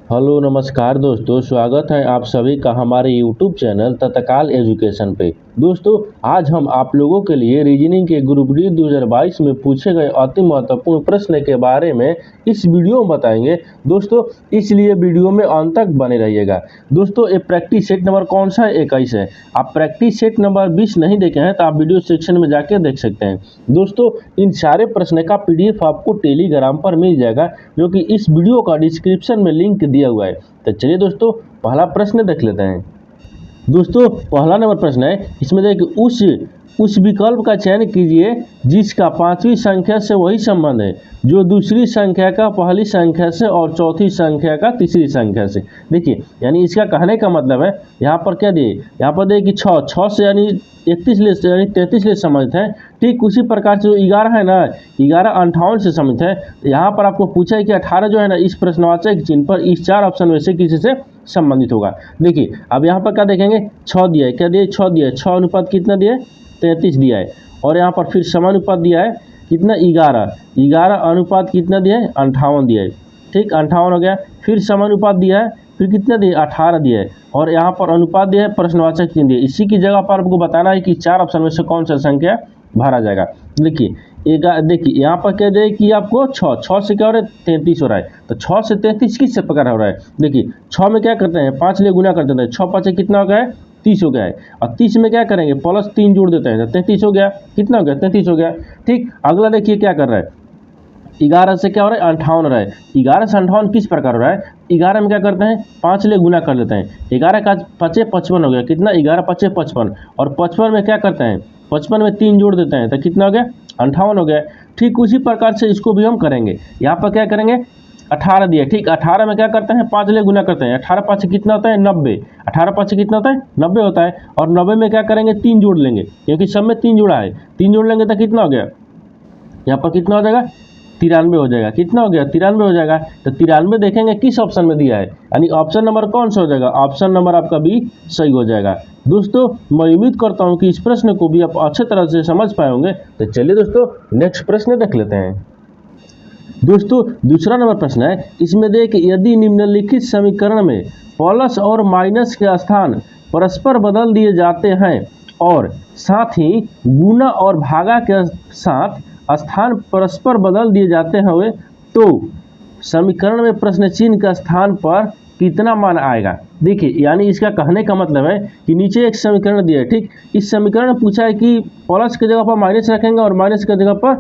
Hello नमस्कार दोस्तों, स्वागत है आप सभी का हमारे यूट्यूब चैनल तत्काल एजुकेशन पे। दोस्तों, आज हम आप लोगों के लिए रीजनिंग के ग्रुप डी 2022 में पूछे गए अति महत्वपूर्ण प्रश्न के बारे में इस वीडियो में बताएंगे। दोस्तों, इसलिए वीडियो में अंत तक बने रहिएगा। दोस्तों, ये प्रैक्टिस सेट नंबर कौन सा है? 21 है। आप प्रैक्टिस सेट नंबर 20 नहीं देखे हैं तो आप वीडियो सेक्शन में जाके देख सकते हैं। दोस्तों, इन सारे प्रश्न का PDF आपको टेलीग्राम पर मिल जाएगा, जो कि इस वीडियो का डिस्क्रिप्शन में लिंक दिया हुआ है। तो चलिए दोस्तों, पहला प्रश्न देख लेते हैं। दोस्तों, पहला नंबर प्रश्न है, इसमें देखिए उस विकल्प का चयन कीजिए जिसका पांचवी संख्या से वही संबंध है जो दूसरी संख्या का पहली संख्या से और चौथी संख्या का तीसरी संख्या से। देखिए, यानी इसका कहने का मतलब है, यहाँ पर क्या दिए, यहाँ पर देखिए छः से यानी 31 ले यानी 33 ले संबंधित है। ठीक उसी प्रकार से जो 11 है ना, 11 58 से संबंधित है। यहाँ पर आपको पूछा है कि 18 जो है ना, इस प्रश्नवाचक चिन्ह पर इस चार ऑप्शन में से किसी से संबंधित होगा। देखिए, अब यहाँ पर क्या देखेंगे, 6 दिया है, क्या दिया, 6 दिया है, 6 अनुपात कितना दिया है, 33 दिया है। और यहाँ पर फिर समानुपात दिया है कितना, 11 अनुपात कितना दिया है, 58 दिया है। ठीक, 58 हो गया। फिर समानुपात दिया है, फिर कितना दिया, 18 दिया है। और यहाँ पर अनुपात दिया है, प्रश्नवाचक चिन्ह दिया है। इसी की जगह पर आपको बताना है कि चार ऑप्शन में से कौन सा संख्या भरा जाएगा। देखिए यहाँ पर क्या दिया कि आपको 6 से क्या हो रहा है, 33 हो रहा है। तो 6 से 33 किस प्रकार हो रहा है, देखिए 6 में क्या करते हैं, 5 ले गुना कर देते हैं, 6 5 कितना हो गया है, 30 हो गया है। और 30 में क्या करेंगे, प्लस 3 जोड़ देते हैं तो 33 हो गया। कितना हो गया, 33 हो गया। ठीक, अगला देखिए क्या कर रहा है, 11 से क्या हो रहा है, 58 हो रहा है। 11 से 58 किस प्रकार हो रहा है, 11 में क्या करते हैं, 5 ले गुना कर देते हैं, 11 का 5 55 हो गया। कितना, 11 5 55। और 55 में क्या करते हैं, 55 में 3 जोड़ देते हैं तो कितना हो गया, 58 हो गया। ठीक उसी प्रकार से इसको भी हम करेंगे। यहाँ पर क्या करेंगे, 18 दिया। ठीक, 18 में क्या करते हैं, 5 ले गुना करते हैं, 18 5 कितना होता है, 90। 18 5 कितना होता है, 90 होता है। और 90 में क्या करेंगे, 3 जोड़ लेंगे, क्योंकि सब में 3 जुड़ा है। 3 जोड़ लेंगे तो कितना हो गया, यहाँ पर कितना हो जाएगा, 93 हो जाएगा। कितना हो गया, 93 हो जाएगा। तो 93 देखेंगे किस ऑप्शन में दिया है, यानी ऑप्शन नंबर कौन सा हो जाएगा, ऑप्शन नंबर आपका बी सही हो जाएगा। दोस्तों, मैं उम्मीद करता हूँ कि इस प्रश्न को भी आप अच्छे तरह से समझ पाए होंगे। तो चलिए दोस्तों, नेक्स्ट प्रश्न देख लेते हैं। दोस्तों, दूसरा नंबर प्रश्न है, इसमें देखिए यदि निम्नलिखित समीकरण में प्लस और माइनस के स्थान परस्पर बदल दिए जाते हैं और साथ ही गुना और भागा के साथ स्थान परस्पर बदल दिए जाते हैं, तो समीकरण में प्रश्न चिन्ह के स्थान पर कितना मान आएगा। देखिए, यानी इसका कहने का मतलब है कि नीचे एक समीकरण दिया है। ठीक, इस समीकरण में पूछा है कि प्लस की जगह पर माइनस रखेंगे और माइनस की जगह पर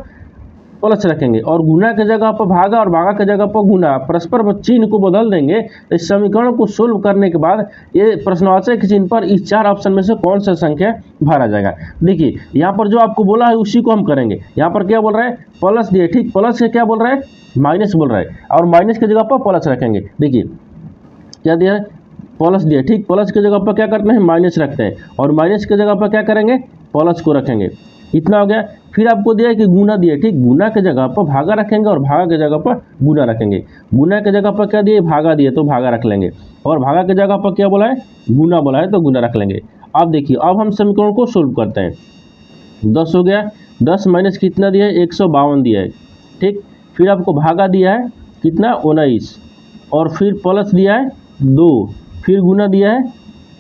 प्लस रखेंगे, और गुना की जगह पर भागा और भागा की जगह पर गुना, परस्पर चिन्ह को बदल देंगे। इस समीकरण को सोल्व करने के बाद ये प्रश्नवाचक चिन्ह पर इस चार ऑप्शन में से कौन सा संख्या भरा जाएगा। देखिए, यहाँ पर जो आपको बोला है उसी को हम करेंगे। यहाँ पर क्या बोल रहा है, प्लस दिए। ठीक, प्लस से क्या बोल रहा है, माइनस बोल रहा है, और माइनस की जगह पर प्लस रखेंगे। देखिए क्या दिया है, प्लस दिया। ठीक, प्लस की जगह पर क्या करते हैं, माइनस रखते हैं, और माइनस की जगह पर क्या करेंगे, प्लस को रखेंगे। इतना हो गया। फिर आपको दिया है कि गुना दिए। ठीक, गुना की जगह पर भागा रखेंगे और भागा की जगह पर गुना रखेंगे। गुना की जगह पर क्या दिए, भागा दिए तो भागा रख लेंगे, और भागा की जगह पर क्या बोला है, गुना बोला है तो गुना रख लेंगे। अब देखिए, अब हम समीकरण को सोल्व करते हैं। 10 हो गया, 10 माइनस कितना दिया है, 152 दिया है। ठीक, फिर आपको भागा दिया है कितना, 19, और फिर प्लस दिया है 2, फिर गुना दिया है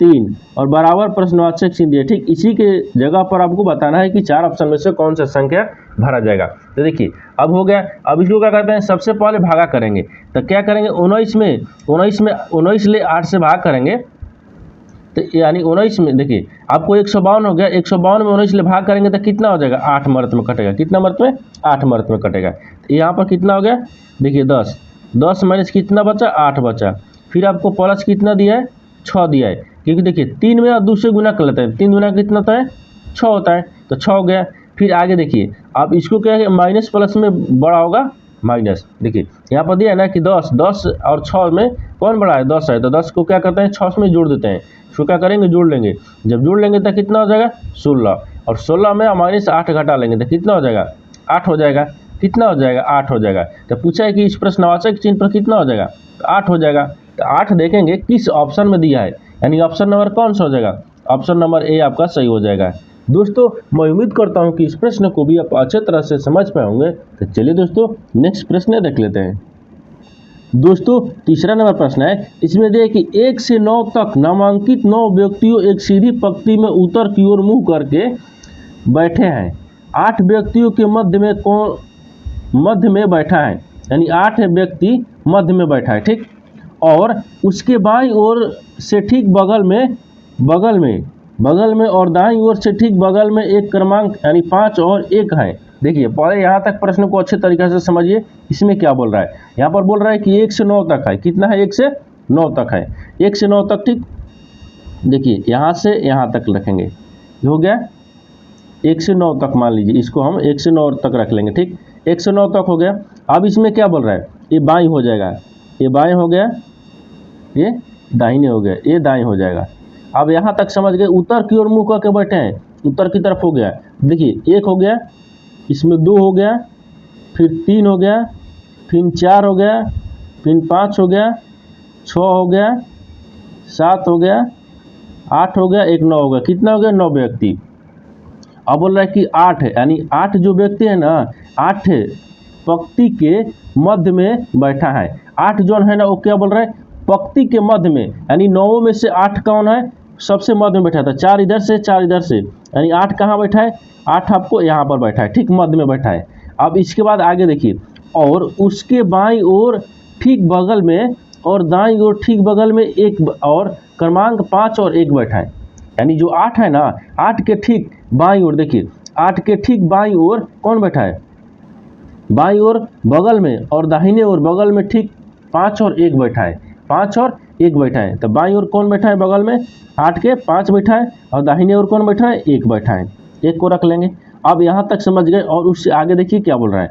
3, और बराबर प्रश्नवाचक चिन्ह दिया। ठीक, इसी के जगह पर आपको बताना है कि चार ऑप्शन में से कौन सा संख्या भरा जाएगा। तो देखिए, अब हो गया। अब इसको क्या करते हैं, सबसे पहले भागा करेंगे। तो क्या करेंगे, 19 ले 8 से भाग करेंगे, तो यानी 19 में देखिए आपको 152 हो गया। 152 में 19 ले भाग करेंगे तो कितना हो जाएगा, 8 मर्त में कटेगा। कितना मर्त में, 8 मर्त में कटेगा। तो यहाँ पर कितना हो गया, देखिए 10 माइनस कितना बचा, 8 बचा। फिर आपको प्लस कितना दिया है, 6 दिया है, क्योंकि देखिए 3 में और 2 से गुना कर लेते हैं, 3 गुना कितना होता है, 6 होता है, तो 6 हो गया। फिर आगे देखिए, आप इसको क्या है, माइनस प्लस में बड़ा होगा माइनस। देखिए यहाँ पर दिया है ना कि 10 और 6 में कौन बड़ा है, 10 है, तो 10 को क्या करते हैं, 6 में जोड़ देते हैं। इसको क्या करेंगे, जोड़ लेंगे। जब जोड़ लेंगे तो कितना हो जाएगा, 16, और 16 में माइनस 8 घटा लेंगे तो कितना हो जाएगा, 8 हो जाएगा। कितना हो जाएगा, 8 हो जाएगा। तो पूछा है कि इस प्रश्नवाचक चिन्ह पर कितना हो जाएगा, तो 8 हो जाएगा। तो 8 देखेंगे किस ऑप्शन में दिया है, यानी ऑप्शन नंबर कौन सा हो जाएगा, ऑप्शन नंबर ए आपका सही हो जाएगा। दोस्तों, मैं उम्मीद करता हूं कि इस प्रश्न को भी आप अच्छे तरह से समझ पाए होंगे। तो चलिए दोस्तों, नेक्स्ट प्रश्न देख लेते हैं। दोस्तों तीसरा नंबर प्रश्न है, इसमें देखिए कि 1 से 9 तक नामांकित 9 व्यक्तियों एक सीधी पंक्ति में उत्तर की ओर मुंह करके बैठे हैं। 8 व्यक्तियों के मध्य में बैठा है, यानी 8 व्यक्ति मध्य में बैठा है, ठीक। और उसके बाईं ओर से ठीक बगल में और दाईं ओर से ठीक बगल में एक क्रमांक यानी 5 और 1 है। देखिए पहले यहाँ तक प्रश्न को अच्छे तरीके से समझिए, इसमें क्या बोल रहा है। यहाँ पर बोल रहा है कि 1 से 9 तक है, कितना है 1 से 9 तक है, 1 से 9 तक, ठीक। देखिए यहाँ से यहाँ तक रखेंगे, ये हो गया 1 से 9 तक, मान लीजिए इसको हम 1 से 9 तक रख लेंगे, ठीक। 1 से 9 तक हो गया। अब इसमें क्या बोल रहा है, ये बाईं हो जाएगा, ये बाएं हो गया, ये दाहिने हो गया, ये दाएं हो जाएगा। अब यहाँ तक समझ गए, उत्तर की ओर मुँह करके बैठे हैं, उत्तर की तरफ हो गया। देखिए 1 हो गया, इसमें 2 हो गया, फिर 3 हो गया, फिर 4 हो गया, फिर 5 हो गया, 6 हो गया, 7 हो गया, 8 हो गया, 1 9 हो गया। कितना हो गया, 9 व्यक्ति। अब बोल रहा है कि 8 है, यानी 8 जो व्यक्ति है ना, 8 पंक्ति के मध्य में बैठा है। 8 जो है ना, वो क्या बोल रहा है, पंक्ति के मध्य में, यानी 9 में से 8 कौन है, सबसे मध्य में बैठा था। 4 इधर से 4 इधर से, यानी 8 कहाँ बैठा है, 8 आपको यहाँ पर बैठा है, ठीक, मध्य में बैठा है। अब इसके बाद आगे देखिए, और उसके बाईं ओर ठीक बगल में और दाईं ओर ठीक बगल में एक और क्रमांक 5 और 1 बैठा है। यानी जो 8 है ना, 8 के ठीक बाईं ओर, देखिए 8 के ठीक बाईं ओर कौन बैठा है, बाईं ओर बगल में और दाहिने ओर बगल में ठीक 5 और 1 बैठा है, 5 और 1 बैठा है। तो बाईं ओर कौन बैठा है, बगल में 8 के 5 बैठा है, और दाहिने ओर कौन बैठा है, 1 बैठा है, 1 को रख लेंगे। अब यहाँ तक समझ गए। और उससे आगे देखिए क्या बोल रहा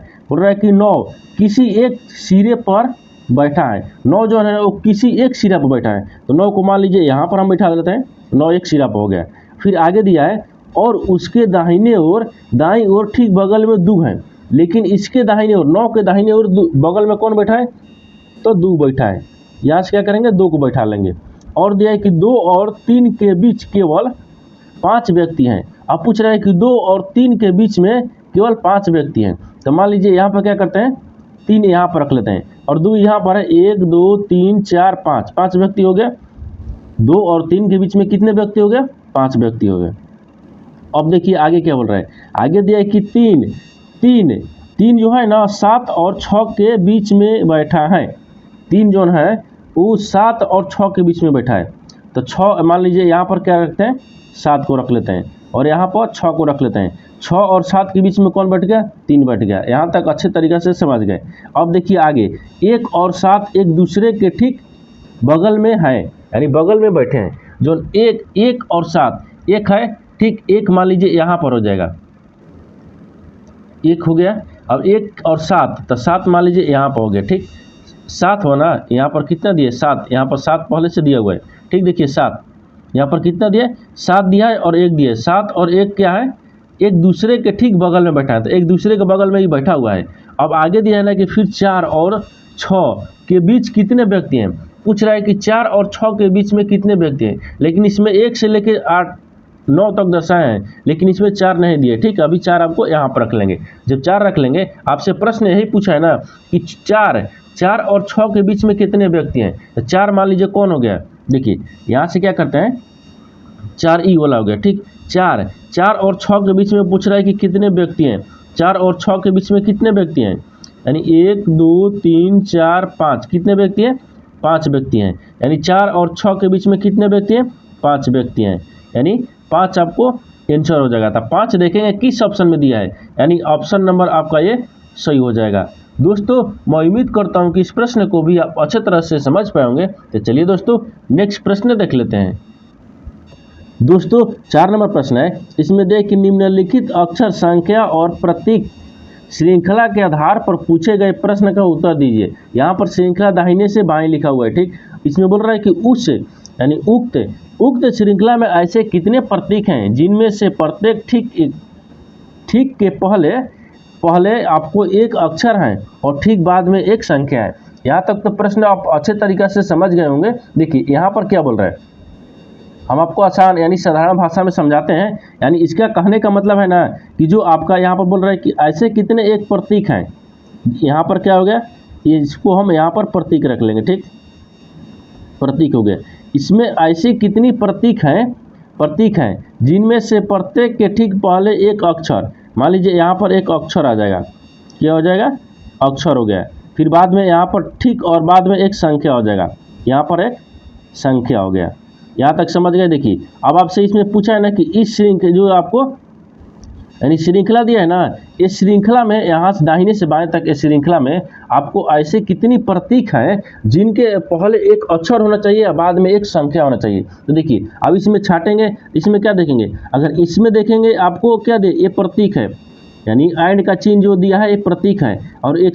है कि 9 किसी एक सिरे पर बैठा है। 9 जो है वो किसी एक सिरा पर बैठा है, तो 9 को मान लीजिए यहाँ पर हम बैठा देते हैं, 9 एक सिरा पर हो गया। फिर आगे दिया है, और उसके दाहिने ओर दाईं ओर ठीक बगल में 2 है, लेकिन इसके दाहिने ओर 9 के दाहिने ओर बगल में कौन बैठा है, तो 2 बैठा है। यहाँ से क्या करेंगे, 2 को बैठा लेंगे। और दिया है कि 2 और 3 के बीच केवल 5 व्यक्ति हैं। अब पूछ रहा है कि 2 और 3 के बीच में केवल 5 व्यक्ति हैं। तो मान लीजिए यहाँ पर क्या करते हैं, 3 यहाँ पर रख लेते हैं और 2 यहाँ पर है, 1 2 3 4 5, 5 व्यक्ति हो गया। 2 और 3 के बीच में कितने व्यक्ति हो गए, 5 व्यक्ति हो गए। अब देखिए आगे क्या बोल रहा है, आगे दिया है कि 3 जो है ना 7 और 6 के बीच में बैठा है। 3 जो है वो 7 और 6 के बीच में बैठा है। तो 6 मान लीजिए यहाँ पर क्या रखते हैं, 7 को रख लेते हैं, और यहाँ पर 6 को रख लेते हैं। 6 और 7 के बीच में कौन बैठ गया, 3 बैठ गया। यहाँ तक अच्छे तरीके से समझ गए। अब देखिए आगे, 1 और 7 एक दूसरे के ठीक बगल में है, यानी बगल में बैठे हैं। जो 1 और 7, 1 है, ठीक, 1 मान लीजिए यहाँ पर हो जाएगा, 1 हो गया। अब 1 और 7, तो 7 मान लीजिए यहाँ पर हो गया, ठीक। 7 हो ना, यहाँ पर कितना दिए, 7, यहाँ पर 7 पहले से दिया हुआ है, ठीक। देखिए 7 यहाँ पर कितना दिया, 7 दिया है और 1 दिया है। 7 और 1 क्या है, एक दूसरे के ठीक बगल में बैठा है, तो एक दूसरे के बगल में ही बैठा हुआ है। अब आगे दिया है ना कि फिर 4 और 6 के बीच कितने व्यक्ति हैं। पूछ रहा है कि 4 और 6 के बीच में कितने व्यक्ति हैं, लेकिन इसमें 1 से लेकर 8 9 तक दर्शाए हैं, लेकिन इसमें 4 नहीं दिए, ठीक। अभी 4 आपको यहाँ पर रख लेंगे। जब 4 रख लेंगे, आपसे प्रश्न यही पूछा है ना कि 4 और 6 के बीच में कितने व्यक्ति हैं। तो 4 मान लीजिए कौन हो गया, देखिए यहाँ से क्या करते हैं, 4 ई वाला हो गया, ठीक। 4 और 6 के बीच में पूछ रहा है कि कितने व्यक्ति हैं। 4 और 6 के बीच में कितने व्यक्ति हैं, यानी 1 2 3 4 5, कितने व्यक्ति हैं, 5 व्यक्ति हैं। यानी 4 और 6 के बीच में कितने व्यक्ति हैं, 5 व्यक्ति हैं, यानी 5 आपको आंसर हो जाएगा। तो 5 देखेंगे किस ऑप्शन में दिया है, यानी ऑप्शन नंबर आपका ये सही हो जाएगा। दोस्तों मैं उम्मीद करता हूँ कि इस प्रश्न को भी आप अच्छे तरह से समझ पाएंगे। तो चलिए दोस्तों नेक्स्ट प्रश्न देख लेते हैं। दोस्तों 4 नंबर प्रश्न है, इसमें देख कि निम्नलिखित अक्षर संख्या और प्रतीक श्रृंखला के आधार पर पूछे गए प्रश्न का उत्तर दीजिए। यहाँ पर श्रृंखला दाहिने से बाएं लिखा हुआ है, ठीक। इसमें बोल रहा है कि उस यानी उक्त श्रृंखला में ऐसे कितने प्रतीक हैं जिनमें से प्रत्येक ठीक के पहले आपको एक अक्षर है और ठीक बाद में एक संख्या है। यहाँ तक तो प्रश्न आप अच्छे तरीके से समझ गए होंगे। देखिए यहाँ पर क्या बोल रहा है, हम आपको आसान यानी साधारण भाषा में समझाते हैं। यानी इसका कहने का मतलब है ना कि जो आपका यहाँ पर बोल रहा है कि ऐसे कितने एक प्रतीक हैं। यहाँ पर क्या हो गया, ये इसको हम यहाँ पर प्रतीक रख लेंगे, ठीक, प्रतीक हो गया। इसमें ऐसी कितनी प्रतीक हैं जिनमें से प्रत्येक के ठीक पहले एक अक्षर, मान लीजिए यहाँ पर एक अक्षर आ जाएगा, क्या हो जाएगा, अक्षर हो गया। फिर बाद में यहाँ पर ठीक और बाद में एक संख्या हो जाएगा, यहाँ पर एक संख्या हो गया। यहाँ तक समझ गए। देखिए अब आपसे इसमें पूछा है ना कि इस श्रृंखला जो आपको यानी श्रृंखला दिया है ना, इस श्रृंखला में यहाँ से दाहिने से बाएं तक इस श्रृंखला में आपको ऐसे कितनी प्रतीक हैं जिनके पहले एक अक्षर होना चाहिए और बाद में एक संख्या होना चाहिए। तो देखिए अब इसमें छाटेंगे, इसमें क्या देखेंगे, अगर इसमें देखेंगे आपको क्या दे, ये प्रतीक है, यानी एंड का चिन्ह जो दिया है ये प्रतीक है, और एक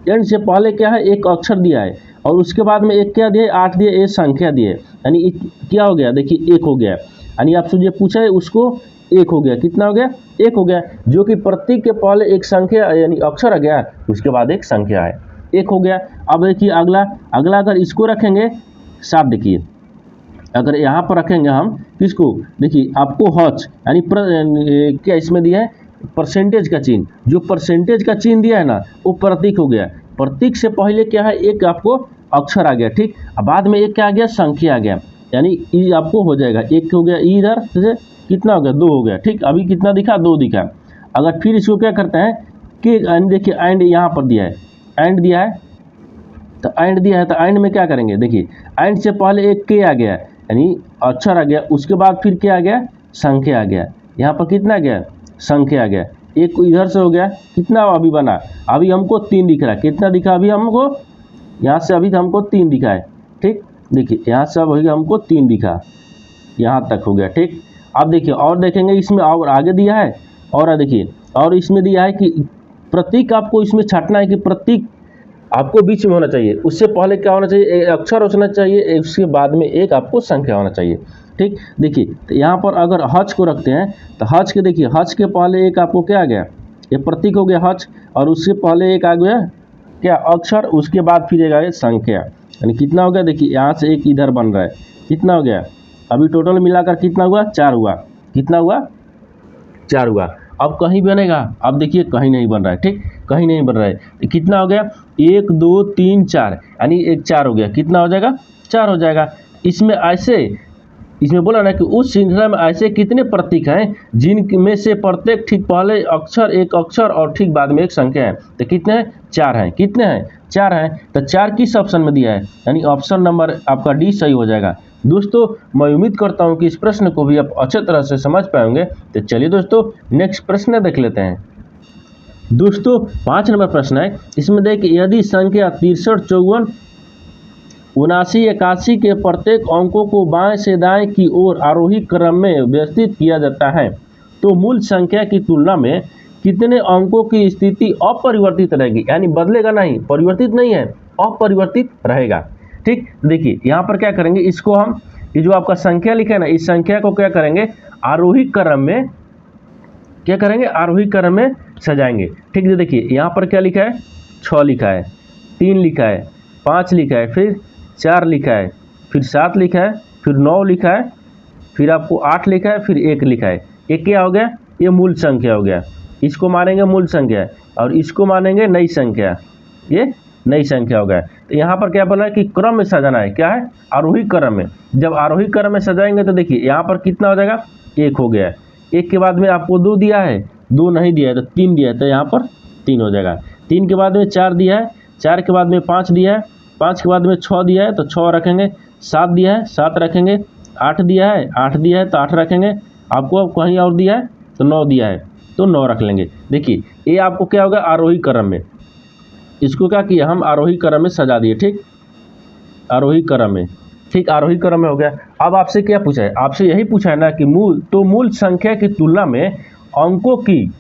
एंड से पहले क्या है, एक अक्षर दिया है, और उसके बाद में एक क्या दिए, 8 दिए, ये संख्या दिए, यानी क्या हो गया, देखिए 1 हो गया। यानी आपसे जो पूछा है उसको 1 हो गया, कितना हो गया, 1 हो गया, जो कि प्रतीक के पहले एक संख्या यानी अक्षर आ गया, उसके बाद एक संख्या है, 1 हो गया। अब देखिए अगला अगर इसको रखेंगे 7, देखिए अगर यहाँ पर रखेंगे हम किसको, देखिए आपको हच यानी क्या इसमें दिया है, परसेंटेज का चिन्ह, जो परसेंटेज का चिन्ह दिया है ना वो प्रतीक हो गया। प्रतीक से पहले क्या है, एक आपको अक्षर आ गया, ठीक, अब बाद में एक क्या आ गया, संख्या आ गया, यानी ई आपको हो जाएगा, 1 हो गया, ई इधर से कितना हो गया, 2 हो गया, ठीक, अभी कितना दिखा, 2 दिखा। अगर फिर इसको क्या करते हैं कि देखिए एंड यहाँ पर दिया है, एंड दिया है, तो एंड दिया है, तो एंड में क्या करेंगे, देखिए एंड से पहले एक के आ गया यानी अक्षर आ गया, उसके बाद फिर क्या आ गया, संख्या आ गया, यहाँ पर कितना आ गया, संख्या आ गया, एक इधर से हो गया, कितना अभी बना, अभी हमको 3 दिख रहा है, कितना दिखा अभी हमको, यहाँ से अभी हमको 3 दिखा है, ठीक, देखिए यहाँ से अभी हमको 3 दिखा, यहाँ तक हो गया, ठीक। अब देखिए और देखेंगे इसमें और आगे दिया है, और देखिए और इसमें दिया है कि प्रतीक आपको इसमें छाटना है कि प्रतीक आपको बीच में होना चाहिए, उससे पहले क्या होना चाहिए, एक अक्षर होना चाहिए, उसके बाद में एक आपको संख्या होना चाहिए, ठीक। देखिए तो यहाँ पर अगर हच को रखते हैं तो हच के देखिए, हच के पहले एक आपको क्या आ गया, ये प्रतीक हो गया हच, और उससे पहले एक आ गया क्या, अक्षर, उसके बाद फिर एक आ गया संख्या, यानी कितना हो गया, देखिए यहाँ से एक इधर बन रहा है, कितना हो गया, अभी टोटल मिलाकर कितना हुआ, 4 हुआ, कितना हुआ, 4 हुआ। अब कहीं बनेगा, अब देखिए कहीं नहीं बन रहा है, ठीक, कहीं नहीं बन रहा है, तो कितना हो गया, 1 2 3 4, यानी एक 4 हो गया, कितना हो जाएगा, 4 हो जाएगा। इसमें ऐसे इसमें बोला ना कि उस श्रृंखला में ऐसे कितने प्रतीक हैं जिनमें से प्रत्येक ठीक पहले अक्षर एक अक्षर और ठीक बाद में एक संख्या है, तो कितने हैं, 4 हैं, कितने हैं, 4 हैं, तो 4 किस ऑप्शन में दिया है, यानी ऑप्शन नंबर आपका डी सही हो जाएगा। दोस्तों मैं उम्मीद करता हूं कि इस प्रश्न को भी आप अच्छे तरह से समझ पाएंगे। तो चलिए दोस्तों नेक्स्ट प्रश्न देख लेते हैं। दोस्तों 5 नंबर प्रश्न है, इसमें देखिए यदि संख्या 63 54 79 81 के प्रत्येक अंकों को बाएं से दाएं की ओर आरोही क्रम में व्यवस्थित किया जाता है तो मूल संख्या की तुलना में कितने अंकों की स्थिति अपरिवर्तित रहेगी, यानी बदलेगा नहीं, परिवर्तित नहीं है, अपरिवर्तित रहेगा, ठीक। देखिए यहाँ पर क्या करेंगे, इसको हम ये जो आपका संख्या लिखा है ना, इस संख्या को क्या करेंगे, आरोही क्रम में क्या करेंगे, आरोही क्रम में सजाएंगे, ठीक है। देखिए यहाँ पर क्या लिखा है, 6 लिखा है, 3 लिखा है, 5 लिखा है, फिर 4 लिखा है, फिर 7 लिखा है, फिर 9 लिखा है, फिर आपको 8 लिखा है, फिर 1 लिखा है। ये क्या हो गया, ये मूल संख्या हो गया, इसको मानेंगे मूल संख्या और इसको मानेंगे नई संख्या, ये नई संख्या हो गया। तो यहाँ पर क्या बोला है कि क्रम में सजाना है, क्या है, आरोही क्रम में। जब आरोही क्रम में सजाएंगे तो देखिए यहाँ पर कितना हो जाएगा, 1 हो गया, 1 के बाद में आपको 2 दिया है, 2 नहीं दिया है तो 3 दिया है, तो यहाँ पर 3 हो जाएगा। 3 के बाद में 4 दिया है, 4 के बाद में 5 दिया है, 5 के बाद में 6 दिया है तो 6 रखेंगे, 7 दिया है 7 रखेंगे, 8 दिया है 8 दिया है तो 8 रखेंगे, आपको कहीं और दिया है तो 9 दिया है तो 9 रख लेंगे। देखिए ये आपको क्या होगा, आरोही क्रम में, इसको क्या किया हम, आरोही क्रम में सजा दिए, ठीक, आरोही क्रम में, ठीक, आरोही क्रम में हो गया। अब आपसे क्या पूछा है, आपसे यही पूछा है ना कि मूल संख्या की तुलना में अंकों की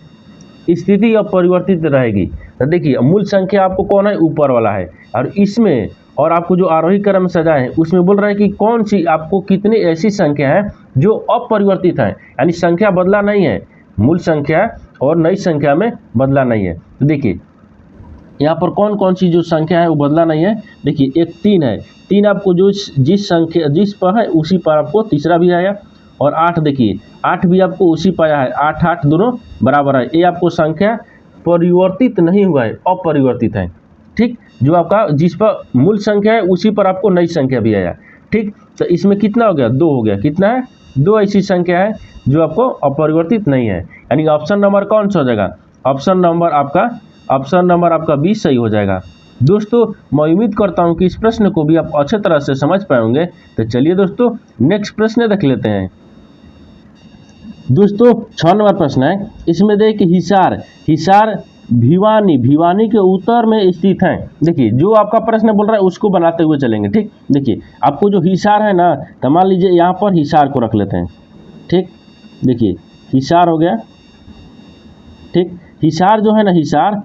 स्थिति अपरिवर्तित रहेगी। तो देखिए मूल संख्या आपको कौन है, ऊपर वाला है, और इसमें और आपको जो आरोही क्रम में सजा है उसमें बोल रहा है कि कौन सी आपको कितनी ऐसी संख्या है जो अपरिवर्तित है, यानी संख्या बदला नहीं है, मूल संख्या और नई संख्या में बदला नहीं है। तो देखिए यहाँ पर कौन कौन सी जो संख्या है वो बदला नहीं है। देखिए एक 3 है, 3 आपको जो जिस संख्या जिस पर है उसी पर आपको तीसरा भी आया, और 8 देखिए 8 भी आपको उसी पर आया है, 8 8 दोनों बराबर है, ये आपको संख्या परिवर्तित नहीं हुआ है, अपरिवर्तित है, ठीक। जो आपका जिस पर मूल संख्या है उसी पर आपको नई संख्या भी आया। ठीक, तो इसमें कितना हो गया, 2 हो गया। कितना है, 2 ऐसी संख्या है जो आपको अपरिवर्तित नहीं है, यानी ऑप्शन नंबर कौन सा हो जाएगा, ऑप्शन नंबर आपका 20 सही हो जाएगा। दोस्तों मैं उम्मीद करता हूं कि इस प्रश्न को भी आप अच्छे तरह से समझ पाएंगे। तो चलिए दोस्तों नेक्स्ट प्रश्न देख लेते हैं। दोस्तों 6 नंबर प्रश्न है, इसमें देखिए हिसार भिवानी के उत्तर में स्थित है। देखिए जो आपका प्रश्न बोल रहा है उसको बनाते हुए चलेंगे। ठीक, देखिए आपको जो हिसार है ना, तो मान लीजिए यहाँ पर हिसार को रख लेते हैं। ठीक, देखिए हिसार हो गया। ठीक, हिसार जो है ना, हिसार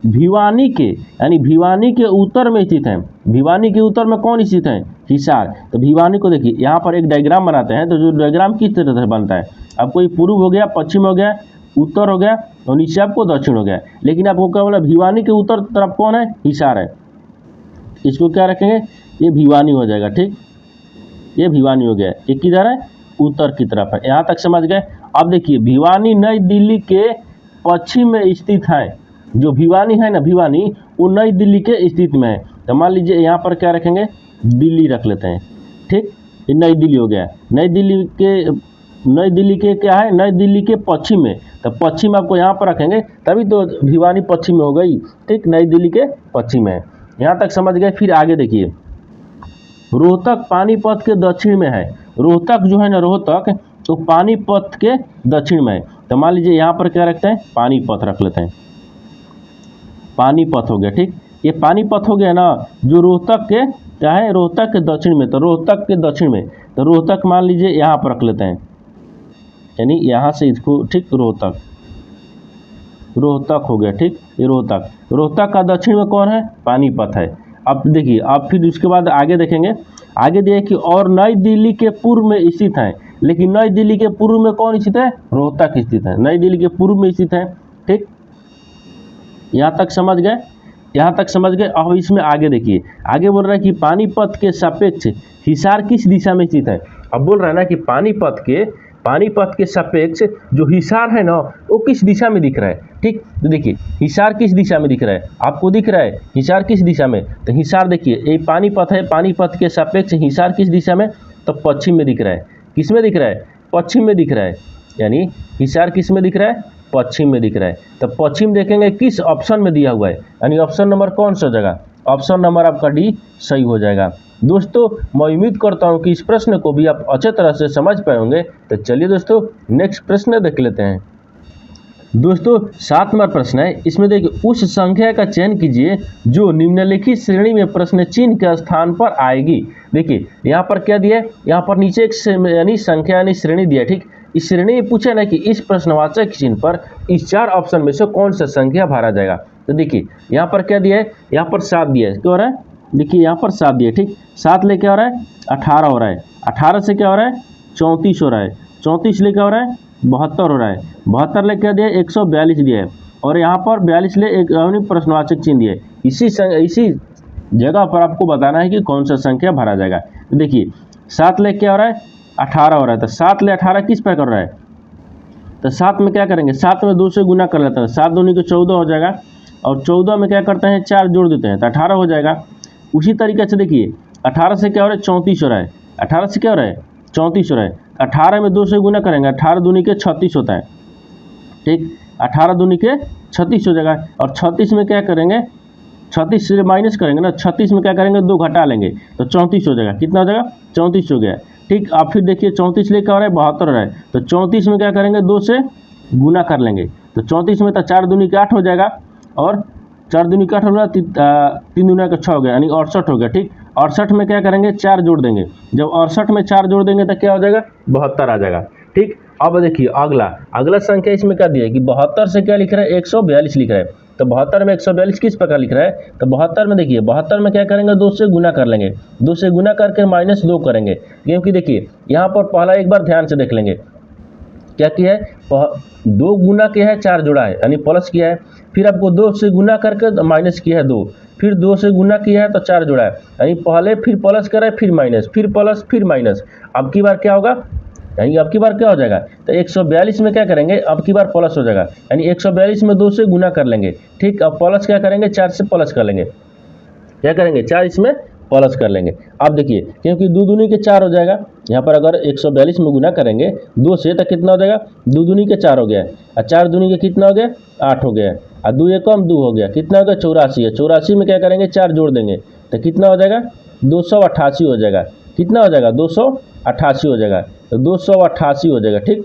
भिवानी के, यानी भिवानी के उत्तर में स्थित है। भिवानी के उत्तर में कौन स्थित है, हिसार। तो भिवानी को देखिए यहाँ पर एक डायग्राम बनाते हैं, तो जो डायग्राम किस तरह से बनता है, आपको ये पूर्व हो गया, पश्चिम हो गया, उत्तर हो गया और नीचे आपको दक्षिण हो गया। लेकिन आपको क्या बोला, भिवानी के उत्तर तरफ कौन है, हिसार है। इसको क्या रखेंगे, ये भिवानी हो जाएगा। ठीक, ये भिवानी हो गया। ये किधर है, उत्तर की तरफ है। यहाँ तक समझ गए। अब देखिए भिवानी नई दिल्ली के पश्चिम में स्थित है। जो भिवानी है ना, भिवानी वो नई दिल्ली के स्थित में है। तो मान लीजिए यहाँ पर क्या रखेंगे, दिल्ली रख लेते हैं। ठीक, ये नई दिल्ली हो गया। नई दिल्ली के क्या है, नई दिल्ली के पश्चिम में। तो पश्चिम आपको यहाँ पर रखेंगे, तभी तो भिवानी पश्चिम में हो गई। ठीक, नई दिल्ली के पश्चिम में है। यहाँ तक समझ गए। फिर आगे देखिए, रोहतक पानीपत के दक्षिण में है। रोहतक जो है ना, रोहतक तो पानीपत के दक्षिण में है। तो मान लीजिए यहाँ पर क्या रखते हैं, पानीपत रख लेते हैं। पानीपत हो गया। ठीक, ये पानीपत हो गया ना, जो रोहतक के क्या है, रोहतक के दक्षिण में। तो रोहतक के दक्षिण में, तो रोहतक मान लीजिए यहाँ पर रख लेते हैं, यानी यहाँ से इसको, ठीक, रोहतक हो गया। ठीक, ये रोहतक का दक्षिण में कौन है, पानीपत है। अब देखिए, अब फिर उसके बाद आगे देखेंगे। आगे देखिए, और नई दिल्ली के पूर्व में स्थित है। लेकिन नई दिल्ली के पूर्व में कौन स्थित है, रोहतक स्थित है। नई दिल्ली के पूर्व में स्थित है। ठीक, यहाँ तक समझ गए। अब इसमें आगे देखिए, आगे बोल रहा है कि पानीपत के सापेक्ष हिसार किस दिशा में स्थित है। अब बोल रहा है ना कि पानीपत के सापेक्ष जो हिसार है ना, वो किस दिशा में दिख रहा है। ठीक, तो देखिए हिसार किस दिशा में दिख रहा है, आपको दिख रहा है हिसार किस दिशा में। तो हिसार देखिए, ये पानीपत है, पानीपत के सापेक्ष हिसार किस दिशा में, तो पश्चिम में दिख रहा है। किस में दिख रहा है, पश्चिम में दिख रहा है। यानी हिसार किस में दिख रहा है, पश्चिम में दिख रहा है। तो पश्चिम देखेंगे किस ऑप्शन में दिया हुआ है, यानी ऑप्शन नंबर कौन सा जगह, ऑप्शन नंबर आपका डी सही हो जाएगा। दोस्तों मैं उम्मीद करता हूं कि इस प्रश्न को भी आप अच्छे तरह से समझ पाए होंगे। तो चलिए दोस्तों नेक्स्ट प्रश्न देख लेते हैं। दोस्तों 7 नंबर प्रश्न है, इसमें देखिए उस संख्या का चयन कीजिए जो निम्नलिखित श्रेणी में प्रश्न चिन्ह के स्थान पर आएगी। देखिए यहाँ पर क्या दिया है, यहाँ पर नीचे एक यानी संख्या यानी श्रेणी दिया है। ठीक, इस श्रेणी में पूछा ना कि इस प्रश्नवाचक चिन्ह पर इस 4 ऑप्शन में से कौन सा संख्या भरा जाएगा। तो देखिए यहाँ पर क्या दिया है, यहाँ पर 7 दिया है। क्या हो रहा है, देखिए यहाँ पर 7 दिया है। ठीक, 7 लेके आ रहा है 18 हो रहा है, 18 से क्या हो रहा है 34 हो रहा है, 34 लेके आ रहा है 72 हो रहा है, 72 ले क्या दिया है 142 दिया है, और यहाँ पर 42 ले एक प्रश्नवाचक चिन्ह दिया है। इसी जगह पर आपको बताना है कि कौन सा संख्या भरा जाएगा। तो देखिए 7 ले क्या हो रहा है 18 हो रहा है, तो 7 ले 18 किस पे कर रहा है, तो 7 में क्या करेंगे, 7 में 2 से गुना कर लेते हैं, 7 दूनी को 14 हो जाएगा, और 14 में क्या करते हैं 4 जोड़ देते हैं तो 18 हो जाएगा। उसी तरीके से देखिए 18 से क्या हो रहा है 34 हो रहा है, 18 से क्या हो रहा है 34 हो रहा है, 18 में 2 से गुना करेंगे, 18 दूनी के 36 होता है। ठीक, 18 दूनी के 36 हो जाएगा, और 36 में क्या करेंगे 36 से माइनस करेंगे ना, 36 में क्या करेंगे 2 घटा लेंगे तो 34 हो जाएगा। कितना हो जाएगा 34 हो गया। ठीक, अब फिर देखिए 34 ले क्या हो रहा है 72 हो रहा है, तो 34 में क्या करेंगे 2 से गुना कर लेंगे, तो 34 में तो 4 दूनी के 8 हो जाएगा, और 4 दूनी का 8 हो गया, 3 दूना का 6 हो गया, यानी 68 हो गया। ठीक, 68 में क्या करेंगे 4 जोड़ देंगे, जब 68 में 4 जोड़ देंगे तो क्या हो जाएगा 72 आ जाएगा। ठीक, अब देखिए अगला संख्या इसमें क्या दिया है कि 72 से क्या लिख रहा है 142 लिख रहा है, तो 72 में 142 किस प्रकार लिख रहा है, तो 72 में देखिए 72 में क्या करेंगे 2 से गुना कर लेंगे, 2 से गुना करके -2 करेंगे, क्योंकि देखिए यहाँ पर पहला एक बार ध्यान से देख लेंगे क्या किया है, 2 गुना किया है 4 जोड़ा है यानी प्लस किया है, फिर आपको 2 से गुना करके माइनस किया है 2, फिर 2 से गुना किया है तो 4 जोड़ा है, यानी पहले फिर प्लस करा है फिर माइनस, फिर प्लस फिर माइनस। अब की बार क्या होगा यानी अब की बार क्या हो जाएगा, तो 142 में क्या करेंगे, अब की बार प्लस हो जाएगा, यानी 142 में 2 से गुना कर लेंगे। ठीक, अब प्लस क्या करेंगे, 4 से प्लस कर लेंगे, क्या करेंगे 4 इसमें प्लस कर लेंगे। अब देखिए क्योंकि 2 दूनी के 4 हो जाएगा, यहाँ पर अगर 142 में गुना करेंगे 2 से तो कितना हो जाएगा, 2 दूनी के 4 हो गया, और 4 दूनी के कितना हो गया, 8 हो गया, और 2 एकम 2 हो गया, कितना हो गया 84 है। 84 में क्या करेंगे 4 जोड़ देंगे तो कितना हो जाएगा 288 हो जाएगा, कितना हो जाएगा 288 हो जाएगा, तो 288 हो जाएगा। ठीक,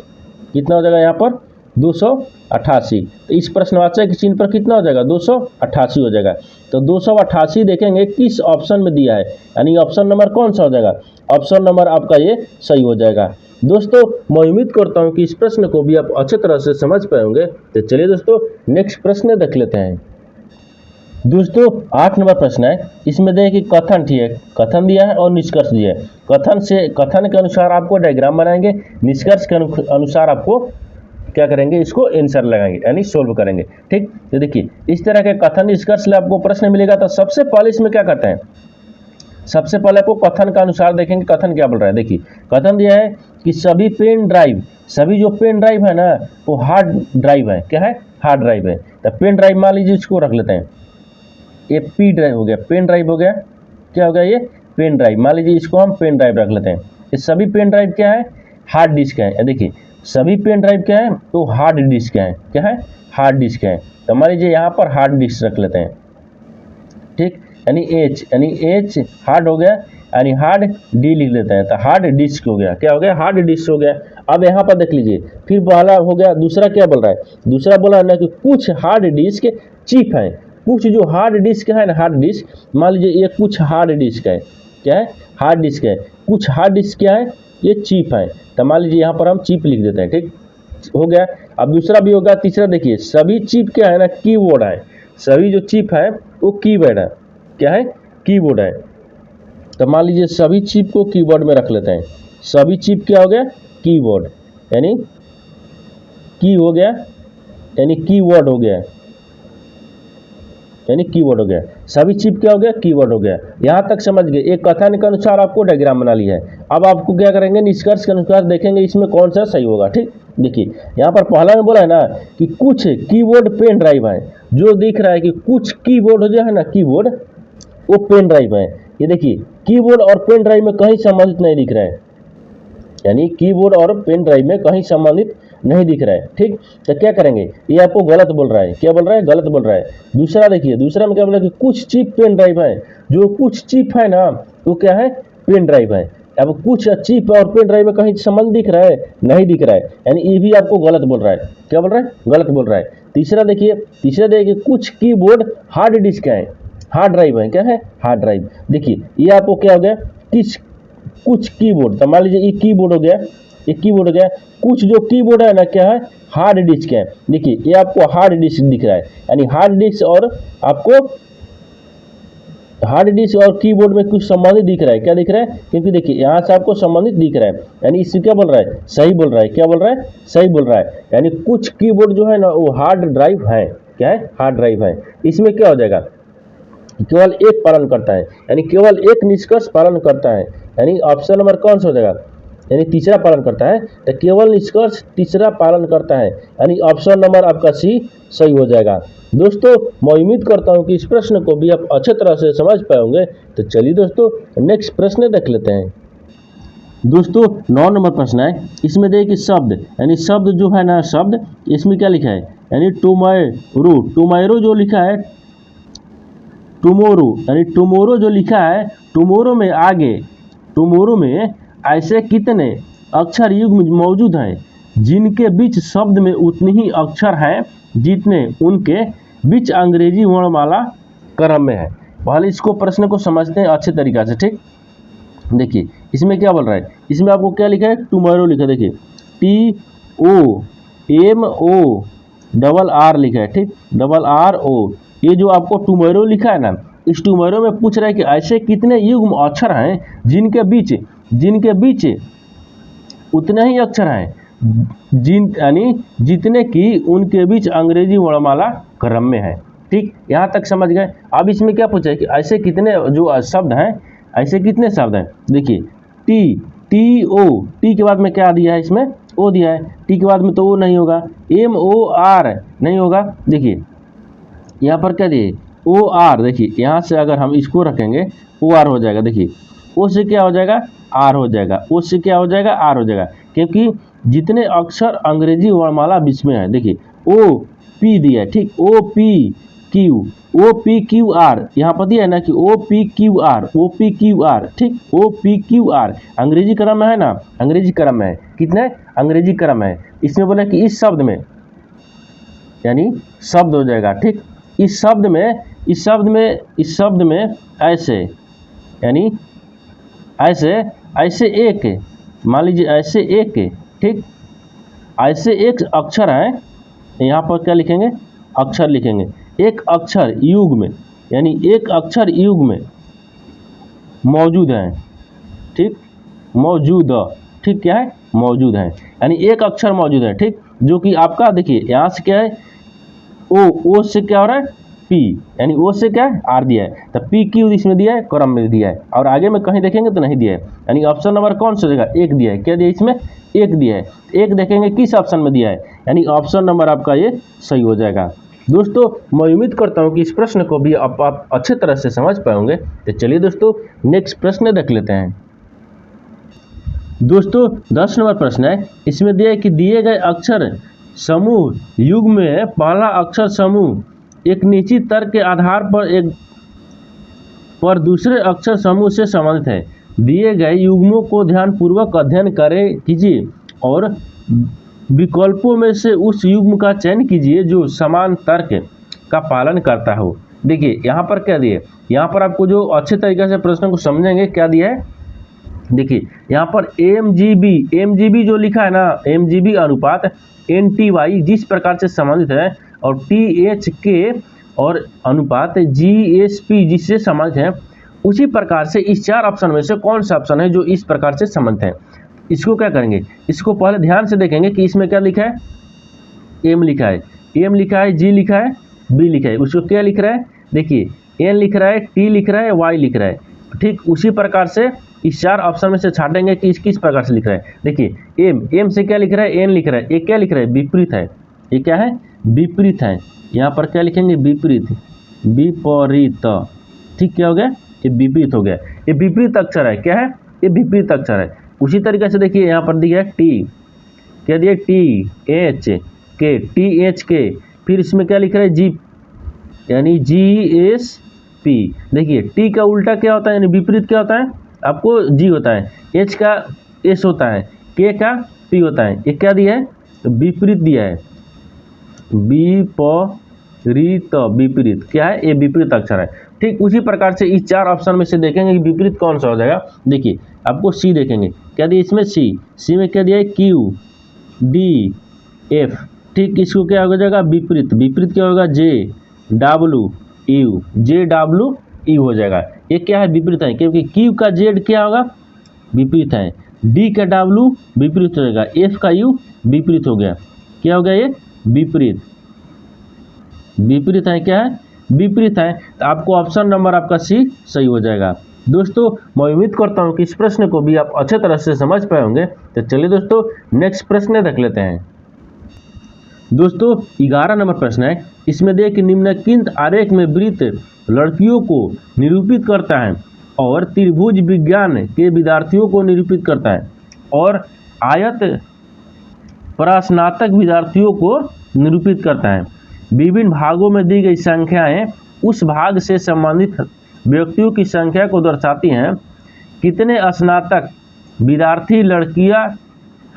कितना हो जाएगा यहाँ पर 288, तो इस प्रश्नवाचक के चिन्ह पर कितना हो जाएगा 288 हो जाएगा। तो 288 देखेंगे किस ऑप्शन में दिया है, यानी ऑप्शन नंबर कौन सा हो जाएगा, ऑप्शन नंबर आपका ये सही हो जाएगा। दोस्तों मैं उम्मीद करता हूँ कि इस प्रश्न को भी आप अच्छे तरह से समझ पाए होंगे। तो चलिए दोस्तों नेक्स्ट प्रश्न देख लेते हैं। दोस्तों 8 नंबर प्रश्न है, इसमें देखिए कि कथन, ठीक है, कथन दिया है और निष्कर्ष दिया है। कथन के अनुसार आपको डायग्राम बनाएंगे, निष्कर्ष के अनुसार आपको क्या करेंगे, इसको आंसर लगाएंगे यानी सोल्व करेंगे। ठीक, तो देखिए इस तरह के कथन निष्कर्ष ले आपको प्रश्न मिलेगा। तो सबसे पहले इसमें क्या करते हैं, सबसे पहले आपको कथन का अनुसार देखेंगे कथन क्या बोल रहा है। देखिए कथन दिया है कि सभी पेन ड्राइव, सभी जो पेन ड्राइव है ना वो हार्ड ड्राइव है, क्या है, हार्ड ड्राइव है। तो पेन ड्राइव मान लीजिए इसको रख लेते हैं, ये पी ड्राइव हो गया, पेन ड्राइव हो गया, क्या हो गया ये पेन ड्राइव, मान लीजिए इसको हम पेन ड्राइव रख लेते हैं। ये सभी पेन ड्राइव क्या है, हार्ड डिस्क है। देखिए सभी पेन ड्राइव क्या है, तो हार्ड डिस्क है, क्या है, हार्ड डिस्क है। तो मान लीजिए यहाँ पर हार्ड डिस्क रख लेते हैं। ठीक, यानी एच हार्ड हो गया, यानी हार्ड डी लिख लेते हैं, तो हार्ड डिस्क हो गया, क्या हो गया, हार्ड डिस्क हो गया। अब यहाँ पर देख लीजिए फिर पहला हो गया, दूसरा क्या बोल रहा है, दूसरा बोला है ना कि कुछ हार्ड डिस्क चिप है, कुछ जो हार्ड डिस्क है ना, हार्ड डिस्क मान लीजिए ये कुछ हार्ड डिस्क है, क्या है, हार्ड डिस्क है, कुछ हार्ड डिस्क क्या है, ये चिप है। तो मान लीजिए यहाँ पर हम चिप लिख देते हैं। ठीक हो गया। अब दूसरा भी होगा, तीसरा देखिए सभी चिप क्या है ना, कीबोर्ड है, सभी जो चिप है वो कीबोर्ड है, क्या है, कीबोर्ड है। तो मान लीजिए सभी चिप को कीबोर्ड में रख लेते हैं, सभी चिप क्या हो गया, कीबोर्ड, यानी की हो गया, यानी कीवर्ड हो गया, यानी कीवर्ड हो गया, सभी चिप क्या हो गया, कीवर्ड हो गया। यहाँ तक समझ गए। एक कथन के अनुसार आपको डायग्राम बना लिया है। अब आपको क्या करेंगे, निष्कर्ष के अनुसार देखेंगे इसमें कौन सा सही होगा। ठीक, देखिए यहाँ पर पहला में बोला है ना कि कुछ कीबोर्ड पेन ड्राइव है, जो दिख रहा है कि कुछ कीबोर्ड जो है ना, कीबोर्ड वो पेन ड्राइव है। ये देखिए कीबोर्ड और पेन ड्राइव में कहीं संबंधित नहीं दिख रहा है, यानी कीबोर्ड और पेन ड्राइव में कहीं संबंधित नहीं दिख रहा है। ठीक, तो क्या करेंगे, ये आपको गलत बोल रहा है, क्या बोल रहा है, गलत बोल रहा है। दूसरा देखिए, दूसरा में क्या बोल रहा है कि कुछ चिप पेन ड्राइव है, जो कुछ चिप है ना वो क्या है, पेन ड्राइव है। अब कुछ चिप और पेन ड्राइव में कहीं संबंध दिख रहा है, नहीं दिख रहा है, यानी ये भी आपको गलत बोल रहा है, क्या बोल रहा है, गलत बोल रहा है। तीसरा देखिए कुछ कीबोर्ड हार्ड डिस्क है, हार्ड ड्राइव है, क्या है, हार्ड ड्राइव। देखिए ये आपको क्या हो गया, कुछ कीबोर्ड, तो मान लीजिए ये कीबोर्ड हो गया, ये कीबोर्ड हो गया, कुछ जो कीबोर्ड है ना क्या है, हार्ड डिस्क है। देखिए ये आपको हार्ड डिस्क दिख रहा है, यानी हार्ड डिस्क और आपको हार्ड डिस्क और कीबोर्ड में कुछ संबंधित दिख रहा है, क्या दिख रहा है, क्योंकि देखिए यहाँ से आपको संबंधित दिख रहा है, यानी इससे क्या बोल रहा है, सही बोल रहा है, क्या बोल रहा है, सही बोल रहा है। यानी कुछ कीबोर्ड जो है ना वो हार्ड ड्राइव है, क्या है, हार्ड ड्राइव है। इसमें क्या हो जाएगा, केवल एक पालन करता है, यानी केवल एक निष्कर्ष पालन करता है, यानी ऑप्शन नंबर कौन सा हो जाएगा, यानी तीसरा पालन करता है। तो केवल निष्कर्ष तीसरा पालन करता है, यानी ऑप्शन नंबर आपका सी सही हो जाएगा। दोस्तों मैं उम्मीद करता हूं कि इस प्रश्न को भी आप अच्छे तरह से समझ पाए होंगे। तो चलिए दोस्तों नेक्स्ट प्रश्न देख लेते हैं। दोस्तों 9 नंबर प्रश्न है, इसमें देखिए शब्द, यानी शब्द जो है ना, शब्द इसमें क्या लिखा है, यानी टुमारो जो लिखा है, टुमोरो, यानी टुमोरो जो लिखा है, टुमोरो में आगे, टुमोरो में ऐसे कितने अक्षर युग्म मौजूद हैं जिनके बीच शब्द में उतनी ही अक्षर हैं जितने उनके बीच अंग्रेजी वर्णमाला क्रम में है। पहले इसको प्रश्न को समझते हैं अच्छे तरीक़ा से। ठीक, देखिए इसमें क्या बोल रहा है, इसमें आपको क्या लिखा है, टुमारो लिखा है, देखिए TOMORR लिखा है। ठीक, RRO, ये जो आपको टुमारो लिखा है ना, इस टुमारो में पूछ रहा है कि ऐसे कितने युग्म अक्षर हैं जिनके बीच उतने ही अक्षर हैं यानी जितने की उनके बीच अंग्रेजी वर्णमाला क्रम में है। ठीक, यहाँ तक समझ गए। अब इसमें क्या पूछा है कि ऐसे कितने जो शब्द हैं, ऐसे कितने शब्द हैं। देखिए टी ओ, टी के बाद में क्या दिया है इसमें, ओ दिया है, टी के बाद में तो ओ नहीं होगा, एम ओ आर नहीं होगा। देखिए यहाँ पर क्या दिए, ओ आर, देखिए यहाँ से अगर हम इसको रखेंगे ओ आर हो जाएगा। देखिए ओ से क्या हो जाएगा, आर हो जाएगा, ओ से क्या हो जाएगा, आर हो जाएगा, क्योंकि जितने अक्षर अंग्रेजी वर्णमाला बीच में है, देखिए ओ पी दिया है, ठीक, O P Q, O P Q R, यहाँ पर दिया है ना कि O P Q R, O P Q R, ठीक, ओ पी क्यू आर अंग्रेजी क्रम में है ना, अंग्रेजी क्रम में है, कितने अंग्रेजी क्रम है। इसमें बोला कि इस शब्द में, यानी शब्द हो जाएगा, ठीक, इस शब्द में, इस शब्द में, इस शब्द में ऐसे, यानी ऐसे, ऐसे एक, मान लीजिए ऐसे एक, ठीक, ऐसे एक अक्षर है, यहाँ पर क्या लिखेंगे, अक्षर लिखेंगे, एक अक्षर युग में, यानी एक अक्षर युग में मौजूद है, ठीक, मौजूद, ठीक, क्या है, मौजूद है, यानी एक अक्षर मौजूद है, ठीक, जो कि आपका देखिए यहाँ से क्या है, ओ से क्या हो रहा है, पी, यानी ओ से क्या है, आर दिया है, तो पी क्यू इसमें दिया है, क्रम में दिया है, और आगे में कहीं देखेंगे तो नहीं दिया है, यानी ऑप्शन नंबर कौन सा जगह, एक दिया है, क्या दिया है इसमें, एक दिया है, एक देखेंगे किस ऑप्शन में दिया है, यानी ऑप्शन नंबर आपका ये सही हो जाएगा। दोस्तों मैं उम्मीद करता हूँ कि इस प्रश्न को भी आप अच्छे तरह से समझ पाएंगे। तो चलिए दोस्तों नेक्स्ट प्रश्न देख लेते हैं। दोस्तों 10 नंबर प्रश्न है, इसमें दिया है कि दिए गए अक्षर समूह युग में पहला अक्षर समूह एक निश्चित तर्क के आधार पर दूसरे अक्षर समूह से संबंधित है। दिए गए युग्मों को ध्यानपूर्वक अध्ययन कीजिए और विकल्पों में से उस युग्म का चयन कीजिए जो समान तर्क का पालन करता हो। देखिए यहाँ पर क्या दिए, यहाँ पर आपको जो अच्छे तरीके से प्रश्न को समझेंगे क्या दिया है, देखिए यहाँ पर एम जो लिखा है ना, एम अनुपात NTY जिस प्रकार से संबंधित है, और THK और अनुपात GSP जिससे संबंधित है, उसी प्रकार से इस 4 ऑप्शन में से कौन सा ऑप्शन है जो इस प्रकार से संबंधित है। इसको क्या करेंगे, इसको पहले ध्यान से देखेंगे कि इसमें क्या लिखा है, एम लिखा है, G लिखा है, B लिखा है, उसको क्या लिख रहा है, देखिए N लिख रहा है, T लिख रहा है, Y लिख रहा है, ठीक, उसी प्रकार से इस 4 ऑप्शन में से छाटेंगे कि किस प्रकार से लिख रहा है। देखिए एम से क्या लिख रहा है, N लिख रहा है, ये क्या लिख रहा है, विपरीत है, ये क्या है, विपरीत है, यहाँ पर क्या लिखेंगे, विपरीत, विपरीत, ठीक, क्या हो गया, ये विपरीत हो गया, ये विपरीत अक्षर है, क्या है, ये विपरीत अक्षर है। उसी तरीके से देखिए यहाँ पर दिया है टी, क्या दिया, THK, फिर इसमें क्या लिख रहा है, जी, यानी GSP। देखिए टी का उल्टा क्या होता है, यानी विपरीत क्या होता है, आपको जी होता है, H का S होता है, K का P होता है, ये क्या दिया है, विपरीत दिया है, विपरीत, क्या है, ये विपरीत अक्षर है। ठीक उसी प्रकार से इस 4 ऑप्शन में से देखेंगे कि विपरीत कौन सा हो जाएगा। देखिए आपको सी देखेंगे, क्या दिया इसमें, सी में क्या दिया है, QD F, ठीक, इसको क्या हो जाएगा, विपरीत क्या होगा, JW हो जाएगा। ये क्या है, विपरीत है, क्योंकि Q का Z क्या होगा, विपरीत है, D का W विपरीत हो जाएगा, F का U विपरीत हो गया, क्या हो गया, ये विपरीत है, क्या है, विपरीत है। तो आपको ऑप्शन नंबर आपका सी सही हो जाएगा। दोस्तों मैं उम्मीद करता हूँ कि इस प्रश्न को भी आप अच्छे तरह से समझ पाए होंगे। तो चलिए दोस्तों नेक्स्ट प्रश्न देख लेते हैं। दोस्तों 11 नंबर प्रश्न है, इसमें देख कि निम्नलिखित आरेख में वृत्त लड़कियों को निरूपित करता है और त्रिभुज विज्ञान के विद्यार्थियों को निरूपित करता है और आयत प्रस्नातक विद्यार्थियों को निरूपित करता है। विभिन्न भागों में दी गई संख्याएं उस भाग से संबंधित व्यक्तियों की संख्या को दर्शाती हैं। कितने स्नातक विद्यार्थी लड़कियां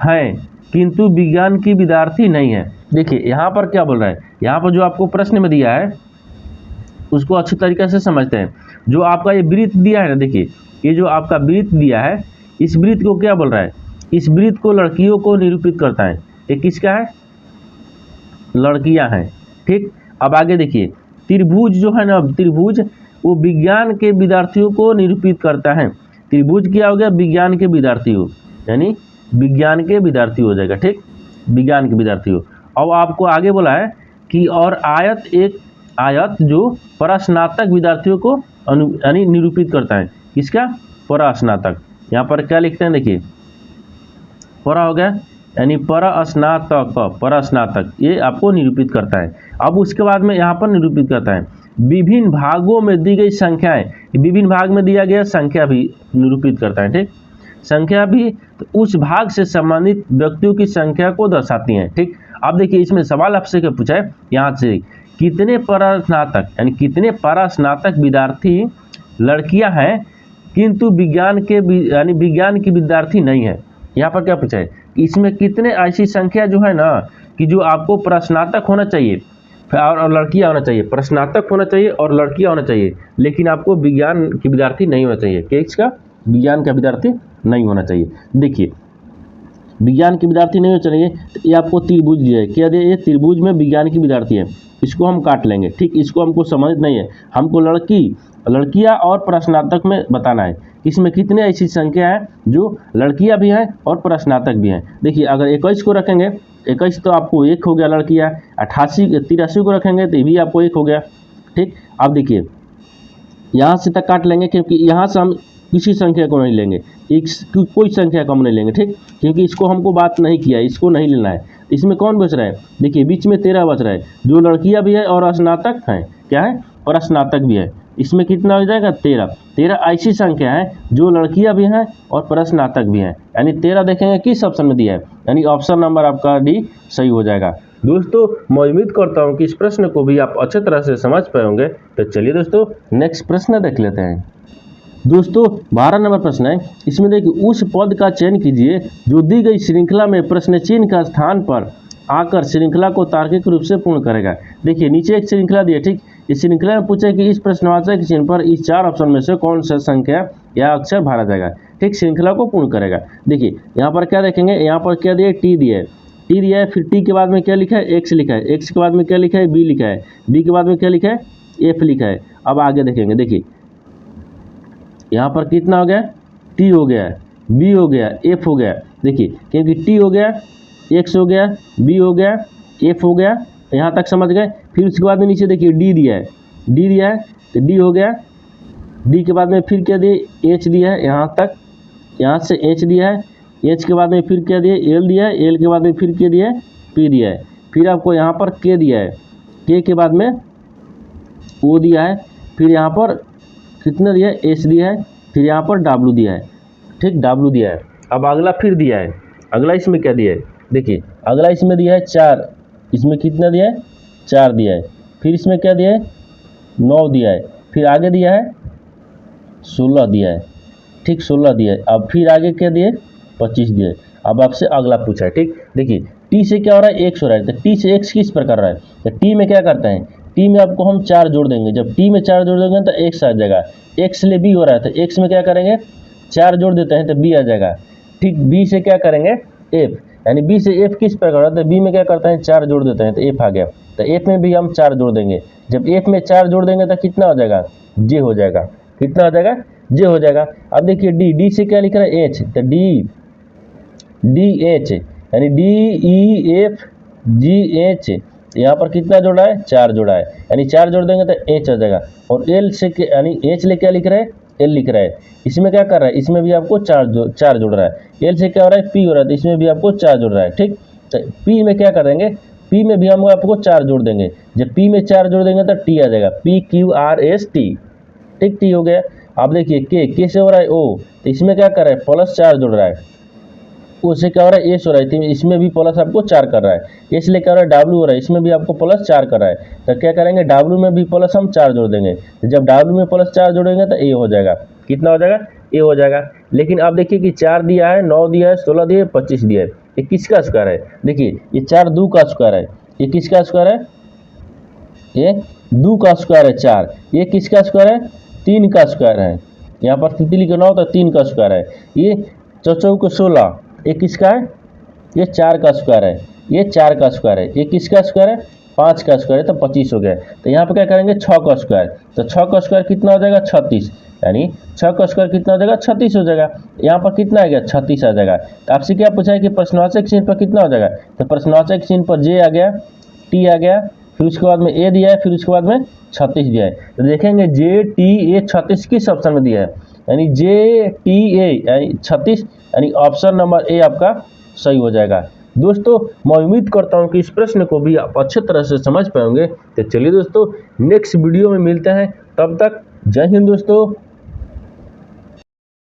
हैं किंतु विज्ञान की विद्यार्थी नहीं है। देखिए यहाँ पर क्या बोल रहा है, यहाँ पर जो आपको प्रश्न में दिया है उसको अच्छी तरीके से समझते हैं। जो आपका ये वृत्त दिया है ना, देखिए ये जो आपका वृत्त दिया है, इस वृत्त को क्या बोल रहा है, इस वृत्त को लड़कियों को निरूपित करता है। ये किसका है, लड़कियां हैं। ठीक, अब आगे देखिए त्रिभुज जो है ना, त्रिभुज वो विज्ञान के विद्यार्थियों को निरूपित करता है। त्रिभुज क्या हो गया, विज्ञान के विद्यार्थी हो, यानी विज्ञान के विद्यार्थी हो जाएगा। ठीक, विज्ञान के विद्यार्थी हो। अब आपको आगे बोला है कि और आयत जो प्रस्नातक विद्यार्थियों को यानी निरूपित करता है। किसका, प्रस्नातक। यहाँ पर क्या लिखते हैं, देखिए परा हो गया, यानी परस्नातक, परस्नातक, ये आपको निरूपित करता है। अब उसके बाद में यहाँ पर निरूपित करता है विभिन्न भागों में दी गई संख्याएं, विभिन्न भाग में दिया गया संख्या भी निरूपित करता है। ठीक, संख्या भी तो उस भाग से संबंधित व्यक्तियों की संख्या को दर्शाती हैं। ठीक, अब देखिए इसमें सवाल आपसे क्या पूछा है यहाँ से, कितने परास्नातक यानी कितने परास्नातक विद्यार्थी लड़कियां हैं किंतु विज्ञान के यानी विज्ञान की विद्यार्थी नहीं है। यहाँ पर क्या पूछा है, इसमें कितने ऐसी संख्या जो है ना कि जो आपको प्रस्नातक होना चाहिए और लड़कियां होना चाहिए, प्रस्नातक होना चाहिए और लड़कियां होना चाहिए, लेकिन आपको विज्ञान की विद्यार्थी नहीं होना चाहिए। क्या इसका, विज्ञान का विद्यार्थी नहीं होना चाहिए। देखिए विज्ञान के विद्यार्थी नहीं होना चाहिए, तो ये आपको त्रिभुज दिया है, क्या दिया, ये त्रिभुज में विज्ञान की विद्यार्थी है, इसको हम काट लेंगे। ठीक, इसको हमको समझ नहीं है, हमको लड़कियां और प्रस्नातक में बताना है। इसमें कितने ऐसी संख्या है जो लड़कियां भी हैं और प्रस्नातक भी हैं। देखिए अगर 21 को रखेंगे, 21 तो आपको 1 हो गया लड़कियां, 83 को रखेंगे तो ये भी आपको 1 हो गया। ठीक, अब देखिए यहाँ से तक काट लेंगे क्योंकि यहाँ से हम किसी संख्या को नहीं लेंगे, एक कोई संख्या को हम नहीं लेंगे। ठीक, क्योंकि इसको हमको बात नहीं किया, इसको नहीं लेना है। इसमें कौन बच रहा है, देखिए बीच में 13 बच रहा है, जो लड़कियां भी है और स्नातक हैं, क्या है, और स्नातक भी है। इसमें कितना हो जाएगा, 13 ऐसी संख्या है जो लड़कियां भी हैं और प्रस्नातक भी हैं, यानी 13 देखेंगे किस ऑप्शन में दिया है, यानी ऑप्शन नंबर आपका डी सही हो जाएगा। दोस्तों मैं उम्मीद करता हूं कि इस प्रश्न को भी आप अच्छे तरह से समझ पाए होंगे। तो चलिए दोस्तों नेक्स्ट प्रश्न देख लेते हैं। दोस्तों 12 नंबर प्रश्न है, इसमें देखिए उस पद का चयन कीजिए जो दी गई श्रृंखला में प्रश्न चिन्ह का स्थान पर आकर श्रृंखला को तार्किक रूप से पूर्ण करेगा। देखिए नीचे एक श्रृंखला दी है। ठीक, इस श्रृंखला में पूछा कि इस प्रश्नवाचक चिन्ह पर इस 4 ऑप्शन में से कौन सा संख्या या अक्षर भरा जाएगा। ठीक, श्रृंखला को पूर्ण करेगा। देखिए यहाँ पर क्या देखेंगे, यहाँ पर क्या दिया है, टी दिया है, टी दिया है, फिर टी के बाद में क्या लिखा है, एक्स लिखा है, एक्स के बाद में क्या लिखा है, बी लिखा है, बी के बाद में क्या लिखा है, एफ लिखा है। अब आगे देखेंगे, देखिए यहाँ पर कितना हो गया, टी हो गया, बी हो गया, एफ हो गया। देखिए क्योंकि टी हो गया, एक्स हो गया, बी हो गया, एफ हो गया, यहाँ तक समझ गए। फिर उसके बाद में नीचे देखिए डी दिया है, डी दिया है तो डी हो गया, डी के बाद में फिर क्या दिए, एच दिया है, यहाँ तक, यहाँ से एच दिया है, एच के बाद में फिर क्या दिया, एल दिया है, एल के बाद में फिर क्या दिया है, पी दिया है। फिर आपको यहाँ पर के दिया है, के के बाद में ओ दिया है, फिर यहाँ पर कितना दिया है, एच दिया है, फिर यहाँ पर डब्लू दिया है। ठीक, डब्लू दिया है। अब अगला फिर दिया है, अगला इसमें क्या दिया है, देखिए अगला इसमें दिया है 4, इसमें कितना दिया है, 4 दिया है। फिर इसमें क्या दिया है, 9 दिया है, फिर आगे दिया है 16 दिया है। ठीक, 16 दिया है। अब फिर आगे क्या दिए, 25 दिए। अब आपसे अगला पूछा है। ठीक, देखिए टी से क्या हो रहा है, एक्स हो रहा है, तो टी से एक्स किस प्रकार रहा है, तो टी में क्या करते हैं, टी में आपको हम 4 जोड़ देंगे, जब टी में 4 जोड़ देंगे तो एक्स आ जाएगा। एक्स ले बी हो रहा है तो एक्स में क्या करेंगे, 4 जोड़ देते हैं तो बी आ जाएगा। ठीक, बी से क्या करेंगे, एफ, यानी बी से एफ किस प्रकार होता है, बी में क्या करते हैं, 4 जोड़ देते हैं तो एफ आ गया। तो एफ में भी हम 4 जोड़ देंगे, जब एफ में 4 जोड़ देंगे तो कितना हो जाएगा, जे हो जाएगा। कितना हो जाएगा, जे हो जाएगा। अब देखिए डी, डी से क्या लिख रहा है, एच, तो डी एच, यानी D E F G H, यहाँ पर कितना जोड़ा है, 4 जोड़ा है, यानी 4 जोड़ देंगे तो एच आ जाएगा। और एल से यानी एच ले क्या लिख रहा है, एल लिख रहा है, इसमें क्या कर रहा है, इसमें भी आपको 4 जोड़ रहा है। एल से क्या हो रहा है, पी हो रहा है, तो इसमें भी आपको 4 जोड़ रहा है। ठीक, तो पी में क्या करेंगे, पी में भी हम आपको 4 जोड़ देंगे, जब पी में 4 जोड़ देंगे तो टी आ जाएगा, P Q R S T. ठीक, टी हो गया। अब देखिए के से हो रहा है ओ, तो इसमें क्या कर रहा है, प्लस 4 जोड़ रहा है। ओ से क्या हो रहा है, एस हो रहा है, तो इसमें भी प्लस आपको 4 कर रहा है। एस ले क्या हो रहा है, डब्ल्यू हो रहा है, इसमें भी आपको प्लस 4 कर रहा है। तो क्या करेंगे, डब्ल्यू में भी प्लस हम 4 जोड़ देंगे, तो जब डब्ल्यू में प्लस 4 जोड़ेंगे तो ए हो जाएगा। कितना हो जाएगा, ए हो जाएगा। लेकिन अब देखिए कि 4 दिया है, 9 दिया है, 16 दिया है, 25 दिया है, ये किसका स्क्वायर है, देखिए ये 4 2 का स्क्वायर है, ये किसका स्क्वायर है, ये 2 का स्क्वायर है 4, ये किसका स्क्वायर है, 3 का स्क्वायर है। यहाँ पर तितली का 9 तो 3 का स्क्वायर है। ये 4 को 16, ये किसका है, ये 4 का स्क्वायर है, ये 4 का स्क्वायर है, ये किसका स्क्वायर है, 5 का स्क्वायर है, तो 25 हो गया। तो यहाँ पर क्या करेंगे, 6 का स्क्वायर, तो 6 का स्क्वायर कितना हो जाएगा, 36, यानी 6 का स्क्वायर कितना हो जाएगा, 36 हो जाएगा। यहाँ पर कितना आ गया, 36 आ जाएगा। तो आपसे क्या पूछा है कि प्रश्नवाचक चिन्ह पर कितना हो जाएगा, तो प्रश्नवाचक चिन्ह पर जे आ गया, टी आ गया, फिर उसके बाद में ए दिया है, फिर उसके बाद में 36 दिया है। तो देखेंगे जे टी ए 36 किस ऑप्शन में दिया है, यानी जे टी ए यानी 36, यानी ऑप्शन नंबर ए आपका सही हो जाएगा। दोस्तों मैं उम्मीद करता हूं कि इस प्रश्न को भी आप अच्छे तरह से समझ पाएंगे। तो चलिए दोस्तों नेक्स्ट वीडियो में मिलते हैं, तब तक जय हिंद दोस्तों।